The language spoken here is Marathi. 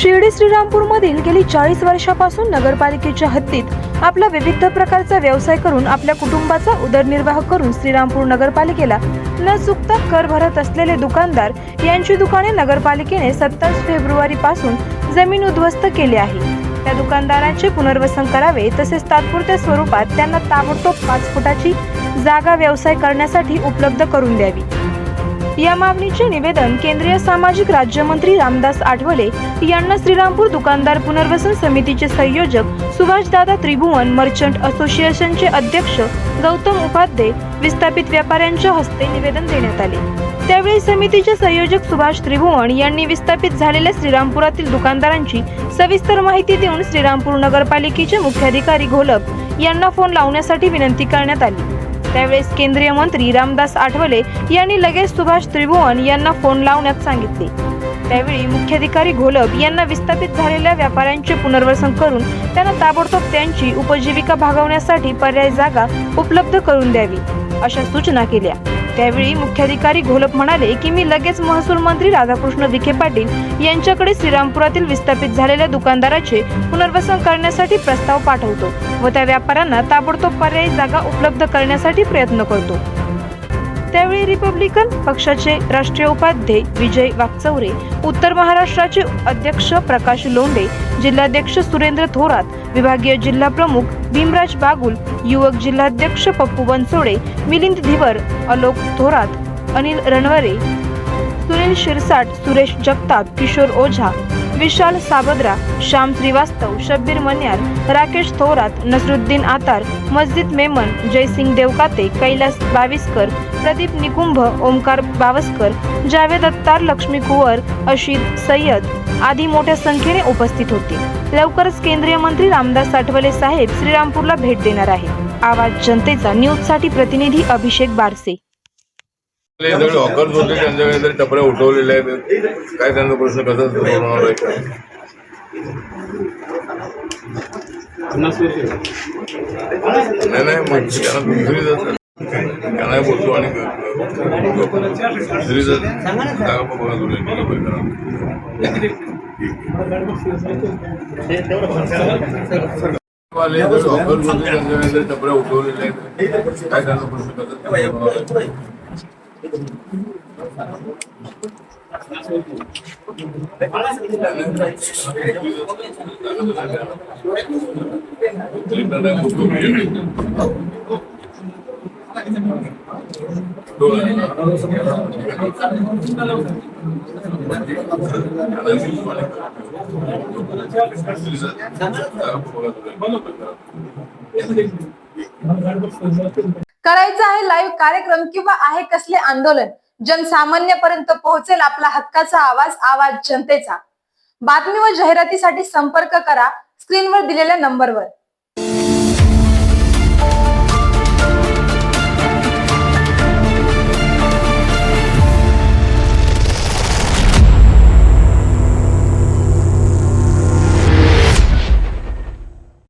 शिर्डी श्रीरामपूरमधील गेली 40 वर्षापासून नगरपालिकेच्या हद्दीत आपला विविध प्रकारचा व्यवसाय करून आपल्या कुटुंबाचा उदरनिर्वाह करून श्रीरामपूर नगरपालिकेला न चुकता कर भरत असलेले दुकानदार यांची दुकाने नगरपालिकेने 27 फेब्रुवारी पासून जमीन उद्ध्वस्त केली आहे। त्या दुकानदारांचे पुनर्वसन करावे, तसेच तात्पुरत्या स्वरूपात त्यांना ताबडतोब 5 फुटाची जागा व्यवसाय करण्यासाठी उपलब्ध करून द्यावी। या मागणीचे निवेदन केंद्रीय सामाजिक राज्यमंत्री रामदास आठवले यांना श्रीरामपूर दुकानदार पुनर्वसन समितीचे संयोजक सुभाषदादा त्रिभुवन, मर्चंट असोसिएशनचे अध्यक्ष गौतम उपाध्ये, विस्थापित व्यापाऱ्यांच्या हस्ते निवेदन देण्यात आले। त्यावेळी समितीचे संयोजक सुभाष त्रिभुवन यांनी विस्थापित झालेल्या श्रीरामपुरातील दुकानदारांची सविस्तर माहिती देऊन श्रीरामपूर नगरपालिकेचे मुख्याधिकारी घोलप यांना फोन लावण्यासाठी विनंती करण्यात आली। त्यावेळेस केंद्रीय मंत्री रामदास आठवले यांनी लगेच सुभाष त्रिभुवन यांना फोन लावण्यास सांगितले। त्यावेळी मुख्याधिकारी घोलप यांना विस्थापित झालेल्या व्यापाऱ्यांचे पुनर्वसन करून त्यांना ताबडतोब त्यांची उपजीविका भागवण्यासाठी पर्याय जागा उपलब्ध करून द्यावी अशा सूचना केल्या। त्यावेळी मुख्याधिकारी घोलप म्हणाले की मी लगेच महसूल मंत्री राधाकृष्ण विखे पाटील यांच्याकडे श्रीरामपुरातील विस्थापित झालेल्या दुकानदाराचे पुनर्वसन करण्यासाठी प्रस्ताव पाठवतो व त्या व्यापाऱ्यांना ताबडतोब पर्यायी जागा उपलब्ध करण्यासाठी प्रयत्न करतो। त्यावेळी रिपब्लिकन पक्षाचे राष्ट्रीय उपाध्यक्ष विजय वाकचौरे, उत्तर महाराष्ट्राचे अध्यक्ष प्रकाश लोंढे, जिल्हाध्यक्ष सुरेंद्र थोरात, विभागीय जिल्हा प्रमुख भीमराज बागुल, युवक जिल्हाध्यक्ष पप्पू बनसोडे, मिलिंद धिवर, आलोक थोरात, अनिल रणवरे, सुनील शिरसाट, सुरेश जगताप, किशोर ओझा, विशाल साबद्रा, श्याम श्रीवास्तव, शब्बीर मन्यार, राकेश थोरात, नसरुद्दीन आतार, मस्जिद मेमन, जयसिंग देवकाते, कैलास बाविस्कर, प्रदीप निकुंभ, ओमकार बावस्कर, जावेद अत्तार, लक्ष्मी कुवर, अशीद सय्यद आदी मोठ्या संख्येने उपस्थित होते। लवकरच केंद्रीय मंत्री रामदास आठवले साहेब श्रीरामपूरला भेट देणार आहे। आवाज जनतेचा न्यूज साठी प्रतिनिधी अभिषेक बारसे। हॉकर्स होते, त्यांच्याकडे टपऱ्या उठवलेल्या आहेत, काय त्यांचा प्रश्न कसा सोडवणार आहे? नाही मग त्यांना दुसरी जात त्यांना बोलतो आणि दुसरी जागा बघा हॉकर्स होते, त्यांच्याकडे टपऱ्या उठवलेल्या आहेत, काय त्यांचा प्रश्न कसा सोडवणार आहे? करायचं आहे लाईव्ह कार्यक्रम किंवा आहे कसले आंदोलन, जनसामान्यापर्यंत पोहोचेल आपला हक्काचा आवाज, आवाज जनतेचा। बातमी व जाहिरातीसाठी संपर्क करा स्क्रीनवर दिलेल्या नंबरवर।